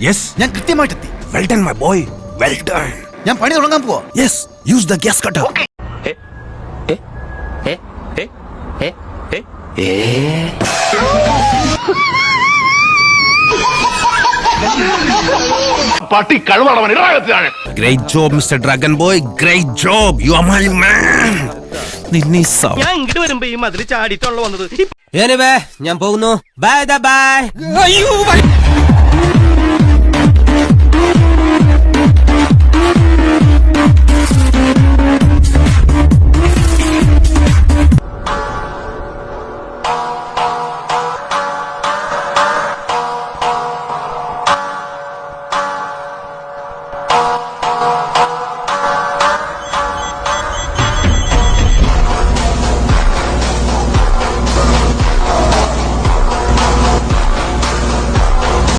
Yes, ഞാൻ കൃത്യമായിട്ടെത്തി. Well done my boy, well done. ഞാൻ പണി തുടങ്ങാൻ പോവാ. Yes, use the gas cutter. പട്ടി കഴിവളവൻ ഇറാകത്തിലാണ്. Great job, Mr. Dragon Boy. Great job. You are my man. ഞാൻ ഇങ്ങോട്ട് വരുമ്പോ ഈ മതിൽ ചാടിയിട്ടുള്ള വന്നത്. ഞാൻ പോകുന്നു. Bye bye. അയ്യോ.